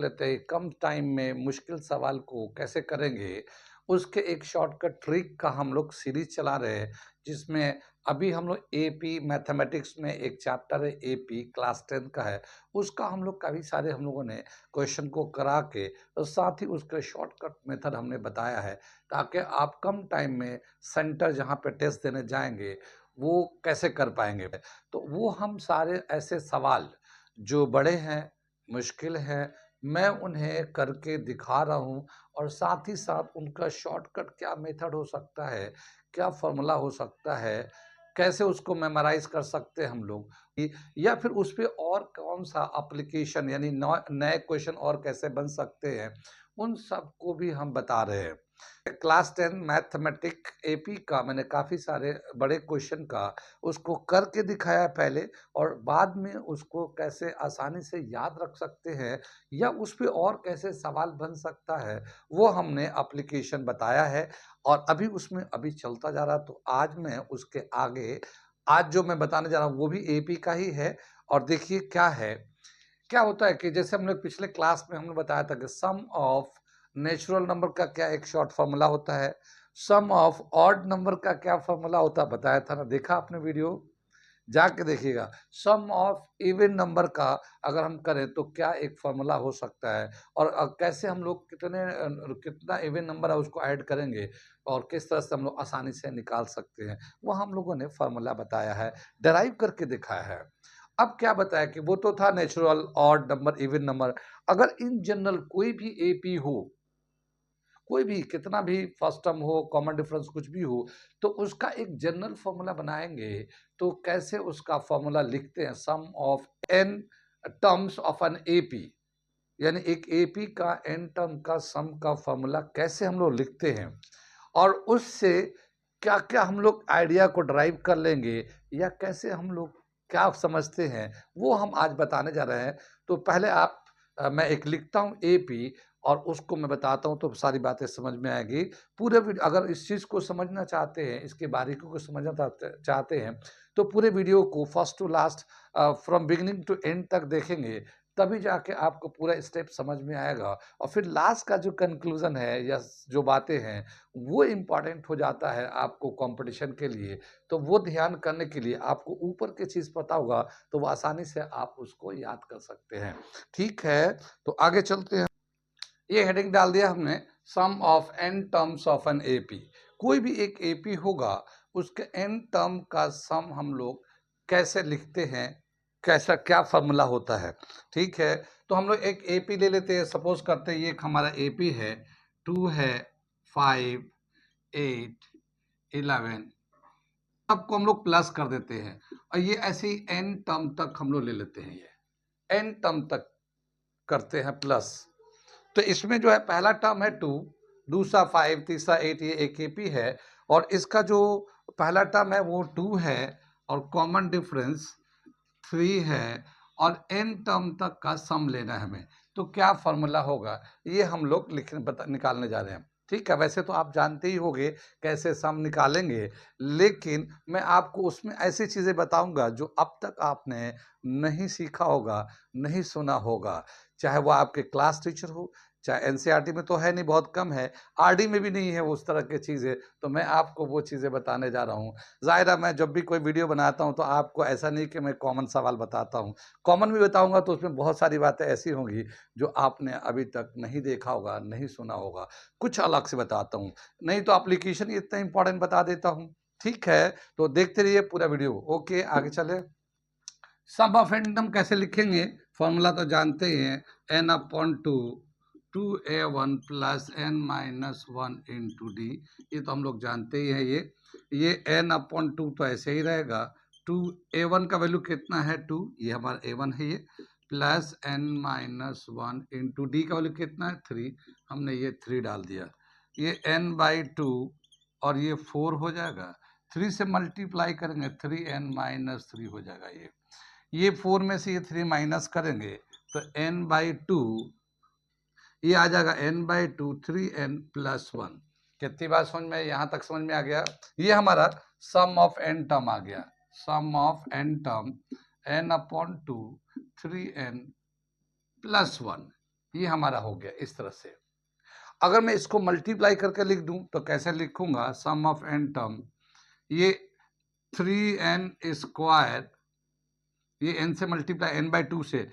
लेते हैं कम टाइम में मुश्किल सवाल को कैसे करेंगे, उसके एक शॉर्टकट ट्रिक का हम लोग सीरीज चला रहे हैं, जिसमें अभी हम लोग एपी मैथमेटिक्स में एक चैप्टर है एपी क्लास 10 का है, उसका हम लोग काफ़ी सारे हम लोगों ने क्वेश्चन को करा के और साथ ही उसके शॉर्टकट मेथड हमने बताया है, ताकि आप कम टाइम में सेंटर जहाँ पे टेस्ट देने जाएँगे, वो कैसे कर पाएँगे। तो वो हम सारे ऐसे सवाल जो बड़े हैं, मुश्किल हैं, मैं उन्हें करके दिखा रहा हूँ और साथ ही साथ उनका शॉर्टकट क्या मेथड हो सकता है, क्या फ़ॉर्मूला हो सकता है, कैसे उसको मेमोराइज़ कर सकते हैं हम लोग या फिर उस पे और कौन-सा एप्लीकेशन यानी नौ नए क्वेश्चन और कैसे बन सकते हैं, उन सब को भी हम बता रहे हैं। क्लास 10 मैथमेटिक एपी का मैंने काफ़ी सारे बड़े क्वेश्चन का उसको करके दिखाया पहले और बाद में उसको कैसे आसानी से याद रख सकते हैं या उस पे और कैसे सवाल बन सकता है, वो हमने एप्लीकेशन बताया है और अभी उसमें अभी चलता जा रहा है। तो आज मैं उसके आगे आज जो मैं बताने जा रहा हूँ वो भी एपी का ही है और देखिए क्या है, क्या होता है कि जैसे हमने पिछले क्लास में हमने बताया था कि सम ऑफ नेचुरल नंबर का क्या एक शॉर्ट फॉर्मूला होता है, सम ऑफ ऑड नंबर का क्या फॉर्मूला होता है बताया था ना, देखा आपने वीडियो? जाके देखिएगा। सम ऑफ इवन नंबर का अगर हम करें तो क्या एक फ़ॉर्मूला हो सकता है और कैसे हम लोग कितना इवन नंबर है उसको ऐड करेंगे और किस तरह से हम लोग आसानी से निकाल सकते हैं, वो हम लोगों ने फ़ॉर्मूला बताया है, डेराइव करके दिखाया है। अब क्या बताया कि वो तो था natural, odd number, even number, अगर इन जनरल कोई भी एपी हो, कोई भी कितना भी फर्स्ट टर्म हो, कॉमन डिफरेंस कुछ भी हो, तो उसका एक जनरल फ़ॉर्मूला बनाएँगे, तो कैसे उसका फ़ॉर्मूला लिखते हैं sum of n terms of n AP यानी एक एपी का n टर्म का सम का फ़ॉर्मूला कैसे हम लोग लिखते हैं और उससे क्या-क्या हम लोग आइडिया को ड्राइव कर लेंगे या कैसे हम लोग क्या समझते हैं, वो हम आज बताने जा रहे हैं। तो पहले मैं एक लिखता हूँ एपी और उसको मैं बताता हूँ तो सारी बातें समझ में आएगी। पूरे वीडियो अगर इस चीज़ को समझना चाहते हैं, इसकी बारीकियों को समझना चाहते हैं, तो पूरे वीडियो को first to last from beginning to end तक देखेंगे, तभी जाके आपको पूरा स्टेप समझ में आएगा और फिर लास्ट का जो कंक्लूज़न है या जो बातें हैं, वो इम्पोर्टेंट हो जाता है आपको कॉम्पिटिशन के लिए। तो वो ध्यान करने के लिए आपको ऊपर की चीज़ पता होगा, तो वो आसानी से आप उसको याद कर सकते हैं। ठीक है, तो आगे चलते हैं। ये हेडिंग डाल दिया हमने sum of n terms of n AP. कोई भी एक एपी होगा, उसके n टर्म का सम हम लोग कैसे लिखते हैं, कैसा क्या फ़ॉर्मूला होता है, ठीक है? तो हम लोग एक एपी ले लेते हैं, सपोज़ करते हैं ये एक हमारा एपी है, 2 है, 5, 8, 11 सबको हम लोग प्लस कर देते हैं और ये ऐसे ही n टर्म तक हम लोग ले लेते हैं ये, n टर्म तक करते हैं प्लस। तो इसमें जो है पहला टर्म है 2, दूसरा 5, तीसरा 8 ये एक एपी है और इसका जो पहला टर्म है वो 2 है और कॉमन डिफरेंस 3 है और n टर्म तक का सम लेना है हमें। तो क्या फ़ॉर्मूला होगा? ये हम लोग निकालने जा रहे हैं। ठीक है, वैसे तो आप जानते ही होंगे कैसे सम निकालेंगे, लेकिन मैं आपको उसमें ऐसी चीज़ें बताऊँगा जो अब तक आपने नहीं सीखा होगा, नहीं सुना होगा। चाहे वो आपके क्लास टीचर हो, चाहे एनसीईआरटी में तो है नहीं, बहुत कम है, आरडी में भी नहीं है उस तरह की चीज़ें, तो मैं आपको वो चीज़ें बताने जा रहा हूँ। ज़ाहिर है मैं जब भी कोई वीडियो बनाता हूँ तो आपको ऐसा नहीं कि मैं कॉमन सवाल बताता हूँ। कॉमन भी बताऊँगा तो उसमें बहुत सारी बातें ऐसी होंगी जो आपने अभी तक नहीं देखा होगा, नहीं सुना होगा। कुछ अलग से बताता हूँ, नहीं तो एप्लीकेशन ही इतना इम्पोर्टेंट बता देता हूँ। ठीक है, तो देखते रहिए पूरा वीडियो। ओके, आगे चलें। सम ऑफ एन टर्म कैसे लिखेंगे? फॉर्मूला तो जानते ही हैं, n upon 2 2a1 plus n minus 1 into D. ये तो हम लोग जानते ही हैं ये n अपॉन 2 तो ऐसे ही रहेगा। 2a1 का वैल्यू कितना है 2, ये हमारा a1 है ये, plus n minus 1 into D का वैल्यू कितना है 3, हमने ये 3 डाल दिया। ये n बाई 2 और ये 4 हो जाएगा, 3 से मल्टीप्लाई करेंगे 3n माइनस 3 हो जाएगा ये 4 में से ये 3 माइनस करेंगे तो n बाई 2 ये आ जाएगा n बाई 2 3n प्लस 1। कितनी बार समझ में, यहाँ तक समझ में आ गया? ये हमारा सम ऑफ n टर्म आ गया, sum of n term n upon 2 3n plus 1। ये हमारा हो गया इस तरह से। अगर मैं इसको मल्टीप्लाई करके लिख दूं तो कैसे लिखूंगा, सम ऑफ एन टर्म, ये 3n स्क्वायर, ये n से मल्टीप्लाई n/2 से,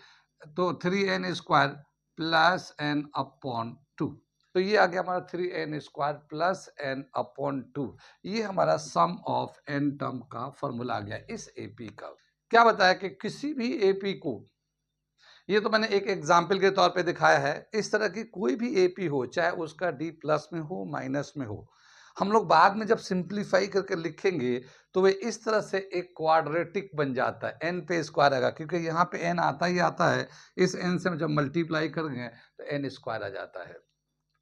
तो 3n square plus n upon 2। तो ये आ गया हमारा 3n square plus n upon 2। ये हमारा सम ऑफ n टर्म का फॉर्मूला आ गया इस एपी का। क्या बताया कि किसी भी एपी को, ये तो मैंने एक एग्जाम्पल के तौर पे दिखाया है, इस तरह की कोई भी एपी हो, चाहे उसका डी प्लस में हो माइनस में हो, हम लोग बाद में जब सिंप्लीफाई करके लिखेंगे तो वे इस तरह से एक क्वाड्रेटिक बन जाता है, एन पे स्क्वायर आएगा, क्योंकि यहाँ पे एन आता ही आता है, इस एन से जब मल्टीप्लाई करेंगे तो एन स्क्वायर आ जाता है।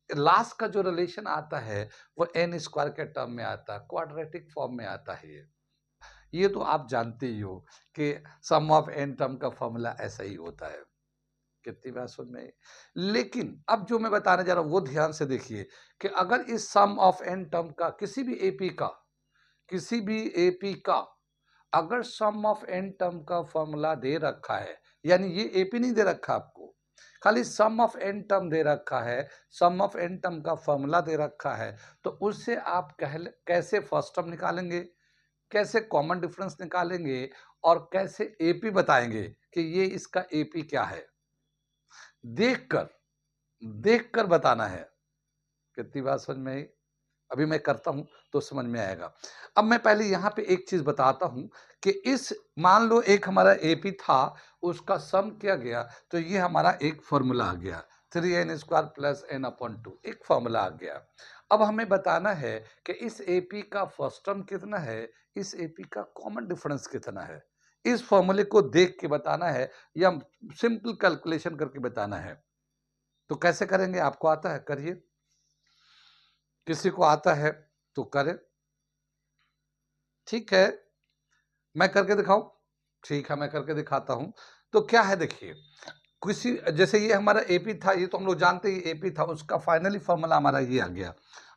लास्ट का जो रिलेशन आता है वो एन स्क्वायर के टर्म में आता है, क्वाड्रेटिक फॉर्म में आता है। ये तो आप जानते ही हो कि सम ऑफ एन टर्म का फॉर्मूला ऐसा ही होता है। कितनी बात समझ में आई? लेकिन अब जो मैं बताने जा रहा हूं वो ध्यान से देखिए कि अगर इस सम ऑफ एन टर्म का किसी भी एपी का अगर सम ऑफ एन टर्म का फॉर्मूला दे रखा है, यानी ये एपी नहीं दे रखा आपको, खाली सम ऑफ एन टर्म दे रखा है, सम ऑफ एन टर्म का फॉर्मूला दे रखा है, तो उससे आप कैसे फर्स्ट टर्म निकालेंगे, कैसे कॉमन डिफरेंस निकालेंगे और कैसे एपी बताएंगे कि ये इसका एपी क्या है, देखकर देखकर बताना है। कितनी बात समझ में आई? अभी मैं करता हूं तो समझ में आएगा। अब मैं पहले यहां पे एक चीज बताता हूं कि इस, मान लो एक हमारा एपी था, उसका सम किया गया, तो ये हमारा एक फॉर्मूला आ गया 3n square plus n upon 2, एक फॉर्मूला आ गया। अब हमें बताना है कि इस एपी का फर्स्ट टर्म कितना है, इस एपी का कॉमन डिफरेंस कितना है। इस फॉर्मूले को देख के बताना है या सिंपल कैलकुलेशन करके बताना है। तो कैसे करेंगे, आपको आता है करिए, किसी को आता है तो करे। ठीक है, मैं करके दिखाऊं? ठीक है, मैं करके दिखाता हूं। तो क्या है देखिए, किसी, जैसे ये हमारा एपी था, ये तो हम लोग जानते ही एपी था, उसका फाइनली फॉर्मूला हमारा ये आ गया।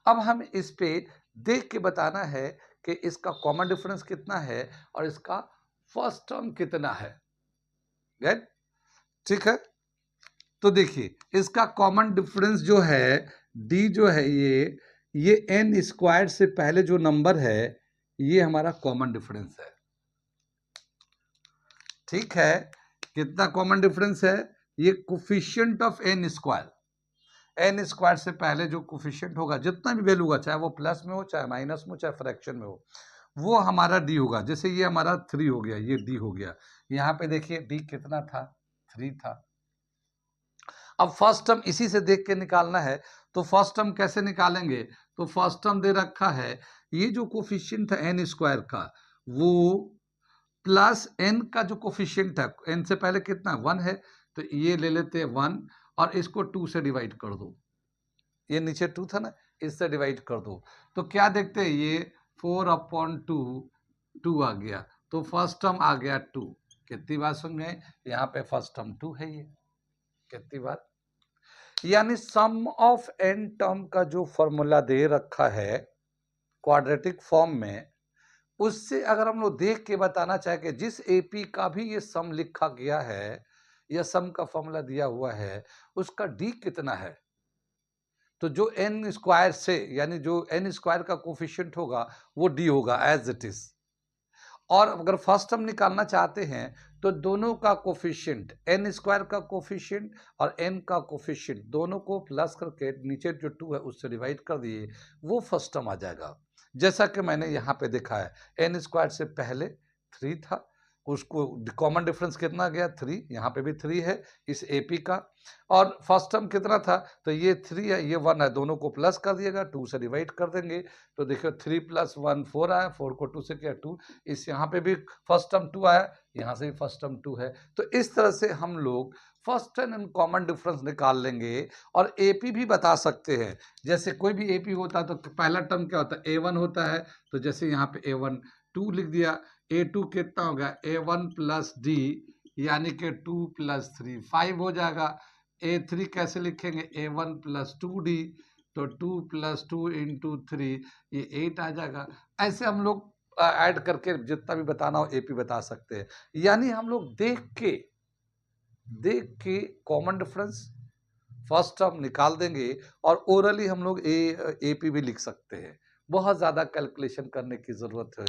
अब हम इस पे देख के बताना है कि इसका कॉमन डिफरेंस कितना है और इसका फर्स्ट टर्म कितना है। राइट? ठीक है, तो देखिए इसका कॉमन डिफरेंस जो है डी जो है, ये एन स्क्वायर से पहले जो नंबर है ये हमारा कॉमन डिफरेंस है। ठीक है, कितना कॉमन डिफरेंस है, ये coefficient of n square, n square से पहले जो कोफिशिएंट होगा, जितना भी वैल्यू होगा, चाहे वो प्लस में हो, चाहे माइनस में हो, चाहे फ्रैक्शन में हो, वो हमारा डी होगा। जैसे ये हमारा 3 हो गया, ये डी हो गया। यहाँ पे देखिए डी कितना था, 3 था। अब फर्स्ट टर्म इसी से देख के निकालना है, तो फर्स्ट टर्म कैसे निकालेंगे, तो फर्स्ट टर्म दे रखा है, ये जो कोफिशिएंट था एन स्क्वायर का, वो प्लस एन का जो कोफिशिएंट है, एन से पहले कितना 1 है, तो ये ले लेते हैं 1 और इसको 2 से डिवाइड कर दो, ये नीचे 2 था ना, इससे डिवाइड कर दो, तो क्या देखते हैं, ये 4/2 2 आ गया, तो फर्स्ट टर्म आ गया 2। कितनी बात समझ में, यहाँ पे फर्स्ट टर्म 2 है ये। कितनी बात, यानी सम ऑफ एन टर्म का जो फॉर्मूला दे रखा है क्वाड्रेटिक फॉर्म में, उससे अगर हम लोग देख के बताना चाहे कि जिस एपी का भी ये सम लिखा गया है या सम का फॉर्मूला दिया हुआ है, उसका डी कितना है, तो जो एन स्क्वायर से, यानी जो एन स्क्वायर का कोफिशिएंट होगा वो डी होगा एज इट इज। और अगर फर्स्ट टर्म निकालना चाहते हैं तो दोनों का कोफिशिएंट, एन स्क्वायर का कोफिशिएंट और एन का कोफिशिएंट, दोनों को प्लस करके नीचे जो 2 है उससे डिवाइड कर दिए, वो फर्स्ट टर्म आ जाएगा। जैसा कि मैंने यहाँ पे देखा है, एन स्क्वायर से पहले 3 था, उसको कॉमन डिफरेंस कितना गया 3, यहाँ पे भी 3 है इस एपी का, और फर्स्ट टर्म कितना था, तो ये 3 है, ये 1 है, दोनों को प्लस कर दिएगा, 2 से डिवाइड कर देंगे, तो देखियो 3 + 1 4 आया, 4 को 2 से किया 2, इस यहाँ पे भी फर्स्ट टर्म 2 आया, यहाँ से भी फर्स्ट टर्म 2 है। तो इस तरह से हम लोग फर्स्ट एंड कॉमन डिफरेंस निकाल लेंगे और एपी भी बता सकते हैं। जैसे कोई भी एपी होता है तो पहला टर्म क्या होता है, A1 होता है, तो जैसे यहाँ पे A1 2 लिख दिया, A2 कितना हो गया, A1 + D, यानी कि 2 + 3 5 हो जाएगा। A3 कैसे लिखेंगे, A1 + 2D, तो 2 + 2 × 3, ये 8 आ जाएगा। ऐसे हम लोग ऐड करके जितना भी बताना हो एपी बता सकते हैं। यानी हम लोग देख के कॉमन डिफरेंस फर्स्ट टर्म निकाल देंगे और ओरली हम लोग एपी भी लिख सकते हैं। बहुत ज़्यादा कैलकुलेशन करने की ज़रूरत है,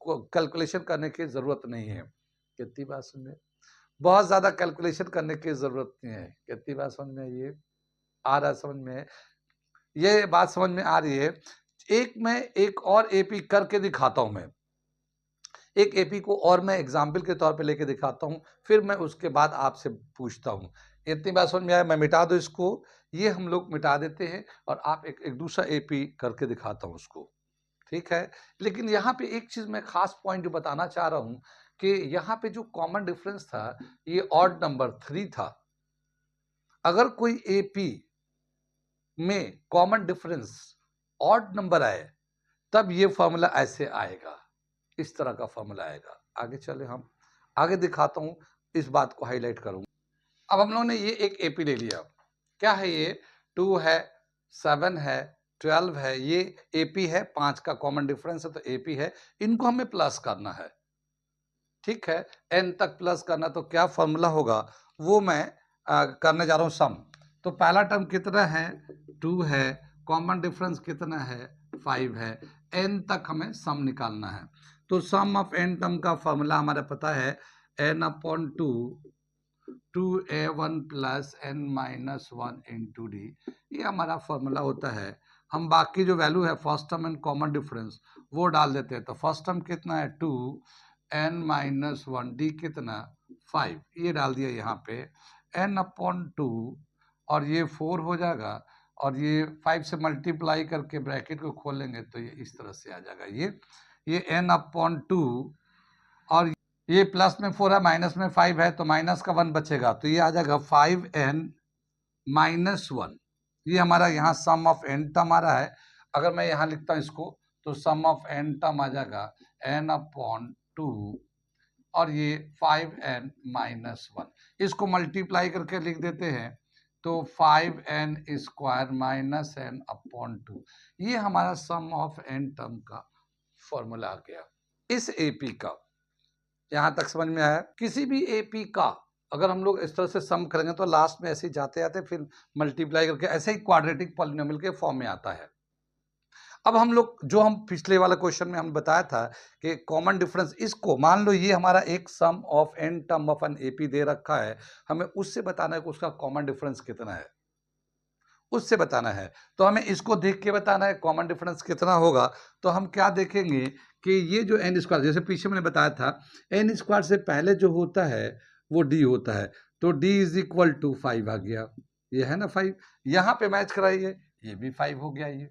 कैलकुलेशन करने की ज़रूरत नहीं है। कितनी बात समझ में? बहुत ज़्यादा कैलकुलेशन करने की ज़रूरत नहीं है। कितनी बात समझ में आई है? आ रहा है समझ में? ये बात समझ में आ रही है। मैं एक और एपी करके दिखाता हूँ मैं। एक एपी को और मैं एग्ज़ाम्पल के तौर पे लेके दिखाता हूँ, फिर मैं उसके बाद आपसे पूछता हूँ। इतनी बात समझ में आया? मैं मिटा दूँ इसको, ये हम लोग मिटा देते हैं और आप एक एक दूसरा एपी करके दिखाता हूँ उसको, ठीक है? लेकिन यहाँ पे एक चीज़ मैं ख़ास पॉइंट जो बताना चाह रहा हूँ कि यहाँ पे जो कॉमन डिफरेंस था, ये ऑड नंबर 3 था। अगर कोई एपी में कॉमन डिफरेंस ऑड नंबर आए, तब ये फ़ॉर्मूला ऐसे आएगा, इस तरह का फ़ॉर्मूला आएगा। आगे चलें हम, आगे दिखाता हूँ, इस बात को हाइलाइट करूँगा। अब हम लोगों ने ये एक एपी ले लिया, क्या है ये? 2 है, 7 है, 12 है, ये एपी है, 5 का कॉमन डिफरेंस है तो एपी है, इनको हमें प्लस करना है, ठीक है? n तक प्लस करना तो क्या फ़ॉर्मूला होगा, वो मैं करने जा रहा हूँ सम। तो पहला टर्म कितना है? 2 है, कॉमन डिफरेंस कितना है? 5 है, n तक हमें सम निकालना है। तो सम ऑफ n टर्म का फ़ॉर्मूला हमारा पता है n/2 2a1 plus n minus 1 into D, ये हमारा फॉर्मूला होता है। हम बाकी जो वैल्यू है first term and common difference वो डाल देते हैं। तो फर्स्ट टर्म कितना है? 2 n माइनस 1 डी कितना? 5, ये डाल दिया यहाँ पे n/2 और ये 4 हो जाएगा और ये 5 से मल्टीप्लाई करके ब्रैकेट को खोलेंगे तो ये इस तरह से आ जाएगा। ये n/2 और ये प्लस में 4 है, माइनस में 5 है, तो माइनस का 1 बचेगा, तो ये आ जाएगा 5n माइनस 1। ये हमारा यहाँ सम ऑफ n टर्म आ रहा है। अगर मैं यहाँ लिखता हूँ इसको, तो सम ऑफ n टर्म आ जाएगा n/2 और ये 5n माइनस 1। इसको मल्टीप्लाई करके लिख देते हैं, तो 5n स्क्वायर माइनस n/2। ये हमारा सम ऑफ n टर्म का फॉर्मूला आ गया इस एपी का। यहाँ तक समझ में आया? किसी भी एपी का अगर हम लोग इस तरह से सम करेंगे तो लास्ट में ऐसे ही जाते-जाते फिर मल्टीप्लाई करके ऐसे ही क्वाड्रेटिक पॉलिनोमियल के फॉर्म में आता है। अब हम लोग जो हम पिछले वाला क्वेश्चन में हमने बताया था कि कॉमन डिफरेंस, इसको मान लो ये हमारा एक sum of n term of n AP दे रखा है, हमें उससे बताना है कि उसका कॉमन डिफरेंस कितना है, उससे बताना है। तो हमें इसको देख के बताना है कॉमन डिफरेंस कितना होगा। तो हम क्या देखेंगे कि ये जो n स्क्वायर, जैसे पीछे मैंने बताया था, n स्क्वायर से पहले जो होता है वो d होता है, तो d इज इक्वल टू 5 आ गया। ये है ना 5, यहाँ पे मैच कराइए, ये भी 5 हो गया। ये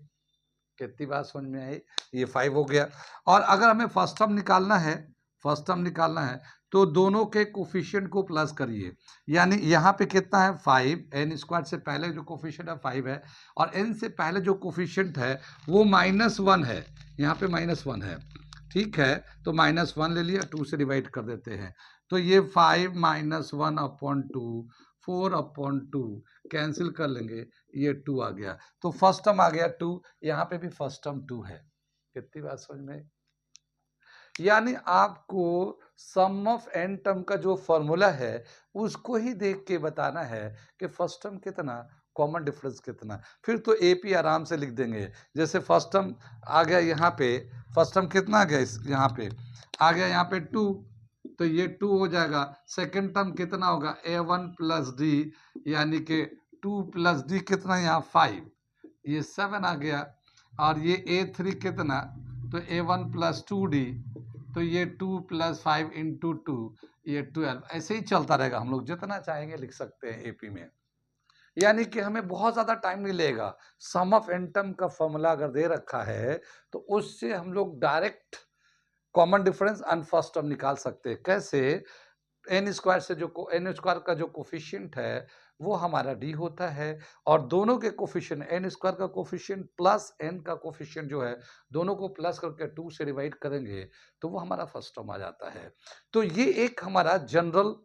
कितनी बात समझ में आई? ये 5 हो गया। और अगर हमें फर्स्ट टर्म निकालना है, फर्स्ट टर्म निकालना है तो दोनों के कोफिशिएंट को प्लस करिए, यानी यहाँ पे कितना है? 5, n स्क्वायर से पहले जो कोफिशिएंट है 5 है और n से पहले जो कोफिशिएंट है वो -1 है, यहाँ पे -1 है, ठीक है? तो -1 ले लिया, 2 से डिवाइड कर देते हैं, तो ये 5 माइनस 1/2, 4/2 कैंसिल कर लेंगे, ये 2 आ गया। तो फर्स्ट टर्म आ गया 2, यहाँ पे भी फर्स्ट टर्म 2 है। कितनी बात समझ में? यानी आपको सम ऑफ n टर्म का जो फॉर्मूला है उसको ही देख के बताना है कि फर्स्ट टर्म कितना, कॉमन डिफरेंस कितना, फिर तो एपी आराम से लिख देंगे। जैसे फर्स्ट टर्म आ गया यहाँ पे, फर्स्ट टर्म कितना आ गया इस यहाँ पे आ गया, यहाँ पे 2, तो ये 2 हो जाएगा। सेकंड टर्म कितना होगा? a1 प्लस डी, यानी कि 2 प्लस डी कितना यहाँ 5, ये 7 आ गया। और ये a3 कितना, तो a1 प्लस 2d, तो ये 2 प्लस 5 इंटू 2, ये 12। ऐसे ही चलता रहेगा, हम लोग जितना चाहेंगे लिख सकते हैं एपी में। यानी कि हमें बहुत ज़्यादा टाइम नहीं लगेगा। सम ऑफ n टर्म का फॉर्मूला अगर दे रखा है तो उससे हम लोग direct common difference and first term निकाल सकते हैं। कैसे? n स्क्वायर से जो n स्क्वायर का जो कोफिशिएंट है वो हमारा d होता है और दोनों के कोफिशिएंट n स्क्वायर का कोफिशिएंट प्लस n का कोफिशिएंट जो है, दोनों को प्लस करके 2 से डिवाइड करेंगे तो वो हमारा फर्स्ट टर्म आ जाता है। तो ये एक हमारा जनरल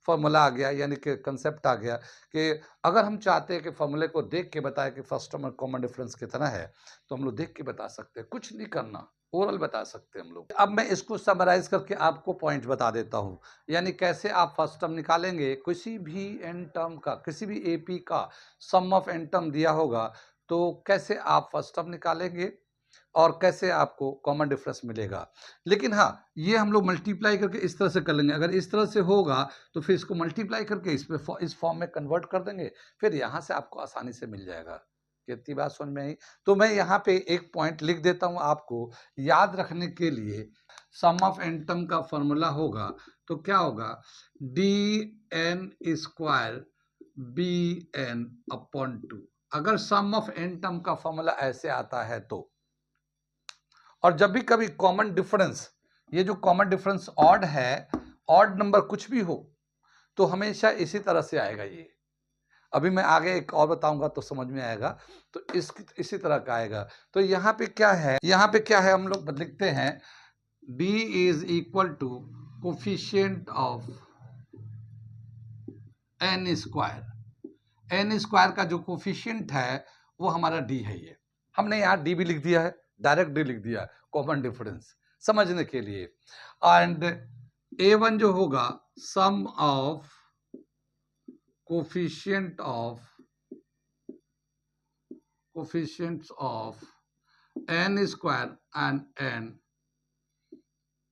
फॉर्मूला आ गया, यानी कि कंसेप्ट आ गया कि अगर हम चाहते हैं कि फॉर्मूले को देख के बताएं कि फर्स्ट टर्म और कॉमन डिफरेंस कितना है, तो हम लोग देख के बता सकते हैं, कुछ नहीं करना। ओरल बता सकते हैं हम लोग। अब मैं इसको समराइज करके आपको पॉइंट बता देता हूँ, यानी कैसे आप फर्स्ट टर्म निकालेंगे। किसी भी एन टर्म का, किसी भी एपी का सम ऑफ एन टर्म दिया होगा, तो कैसे आप फर्स्ट टर्म निकालेंगे और कैसे आपको कॉमन डिफरेंस मिलेगा। लेकिन हाँ, ये हम लोग मल्टीप्लाई करके इस तरह से कर लेंगे। अगर इस तरह से होगा तो फिर इसको मल्टीप्लाई करके इस फॉर्म में कन्वर्ट कर देंगे, फिर यहाँ से आपको आसानी से मिल जाएगा। कितनी बात समझ में आई? तो मैं यहाँ पे एक पॉइंट लिख देता हूँ आपको याद रखने के लिए। सम ऑफ एन टर्म का फॉर्मूला होगा तो क्या होगा, d n square b n upon 2। अगर सम ऑफ एन टर्म का फॉर्मूला ऐसे आता है तो, और जब भी कभी कॉमन डिफरेंस, ये जो कॉमन डिफरेंस ऑड है, ऑड नंबर कुछ भी हो तो हमेशा इसी तरह से आएगा। ये अभी मैं आगे एक और बताऊंगा तो समझ में आएगा। तो इसी तरह का आएगा। तो यहाँ पे क्या है, यहाँ पे क्या है, हम लोग लिखते हैं d is equal to coefficient of n square. N square का जो कोफिशिएंट है वो हमारा d है। ये हमने यहाँ d भी लिख दिया है, डायरेक्ट d लिख दिया, कॉमन डिफरेंस समझने के लिए। एंड a1 जो होगा sum of coefficient of n square and n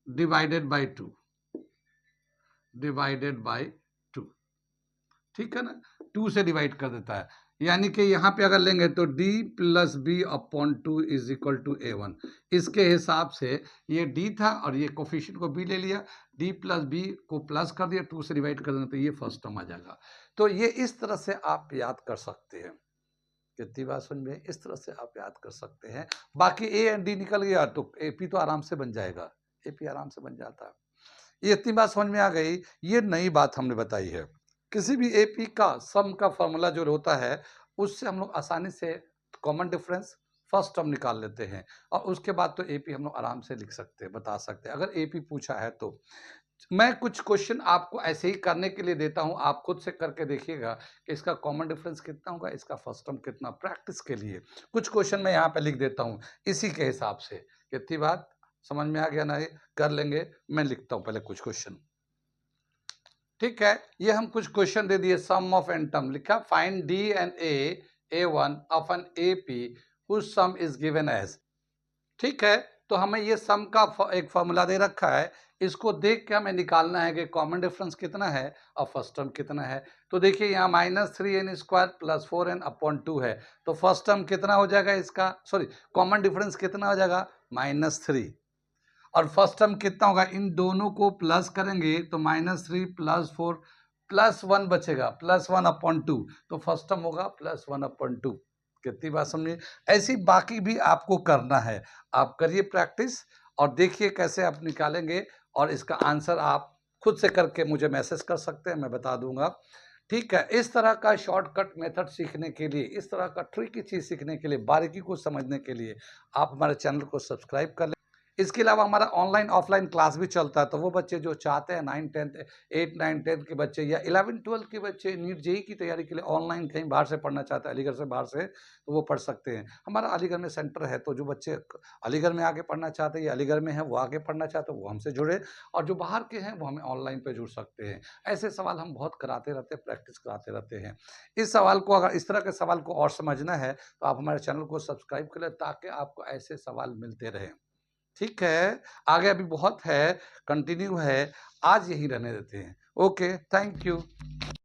divided by 2, ठीक है ना, 2 से डिवाइड कर देता है। यानी कि यहाँ पे अगर लेंगे तो d plus b upon 2 is equal to a1। इसके हिसाब से ये d था और ये कोफिशिएंट को b ले लिया, d प्लस बी को प्लस कर दिया, 2 से डिवाइड कर देना, तो ये फर्स्ट टर्म आ जाएगा। तो ये इस तरह से आप याद कर सकते हैं। कितनी बात समझ में, इस तरह से आप याद कर सकते हैं। बाकी ए एंड डी निकल गया तो एपी तो आराम से बन जाएगा, एपी आराम से बन जाता है। ये इतनी बात समझ में आ गई। ये नई बात हमने बताई है। किसी भी एपी का सम का फॉर्मूला जो होता है उससे हम लोग आसानी से कॉमन डिफरेंस फर्स्ट टर्म निकाल लेते हैं, और उसके बाद तो एपी हम लोग आराम से लिख सकते हैं, बता सकते हैं अगर एपी पूछा है तो। मैं कुछ क्वेश्चन आपको ऐसे ही करने के लिए देता हूं, आप खुद से करके देखिएगा कि इसका कॉमन डिफरेंस कितना होगा, इसका फर्स्ट टर्म कितना, प्रैक्टिस के लिए कुछ क्वेश्चन मैं यहाँ पे लिख देता हूं इसी के हिसाब से। कितनी बात समझ में आ गया ना, ये कर लेंगे। मैं लिखता हूं पहले कुछ क्वेश्चन, ठीक है। ये हम कुछ क्वेश्चन दे दिए। सम ऑफ एन टर्म लिखा, find d and a1 of n AP whose sum is given as, ठीक है। तो हमें ये सम का एक फॉर्मूला दे रखा है, इसको देख के हमें निकालना है कि कॉमन डिफरेंस कितना है और फर्स्ट टर्म कितना है। तो देखिए यहाँ -3n square plus 4n upon 2 है, तो फर्स्ट टर्म कितना हो जाएगा इसका, सॉरी कॉमन डिफरेंस कितना हो जाएगा, -3। और फर्स्ट टर्म कितना होगा, इन दोनों को प्लस करेंगे तो -3 प्लस 4 प्लस 1 बचेगा, +1 अपॉन 2, तो फर्स्ट टर्म होगा +1 अपॉन 2। कितनी बात समझिए। ऐसी बाकी भी आपको करना है, आप करिए प्रैक्टिस और देखिए कैसे आप निकालेंगे, और इसका आंसर आप खुद से करके मुझे मैसेज कर सकते हैं, मैं बता दूंगा, ठीक है। इस तरह का शॉर्टकट मेथड सीखने के लिए, इस तरह का ट्रिकी चीज सीखने के लिए, बारीकी को समझने के लिए आप हमारे चैनल को सब्सक्राइब कर लें। इसके अलावा हमारा ऑनलाइन ऑफलाइन क्लास भी चलता है, तो वो बच्चे जो चाहते हैं 9 10 8 9 10 के बच्चे या 11 12 के बच्चे नीट जेई की तैयारी के लिए ऑनलाइन कहीं बाहर से पढ़ना चाहते हैं, अलीगढ़ से बाहर से, तो वो पढ़ सकते हैं। हमारा अलीगढ़ में सेंटर है, तो जो बच्चे अलीगढ़ में आके पढ़ना चाहते हैं या अलीगढ़ में हैं वो आके पढ़ना चाहते हैं वो हमसे जुड़े, और जो बाहर के हैं वो हमें ऑनलाइन पे जुड़ सकते हैं। ऐसे सवाल हम बहुत कराते रहते हैं, प्रैक्टिस कराते रहते हैं। इस सवाल को, अगर इस तरह के सवाल को और समझना है तो आप हमारे चैनल को सब्सक्राइब करें, ताकि आपको ऐसे सवाल मिलते रहें, ठीक है। आगे अभी बहुत है, कंटिन्यू है, आज यही रहने देते हैं। Okay, thank you.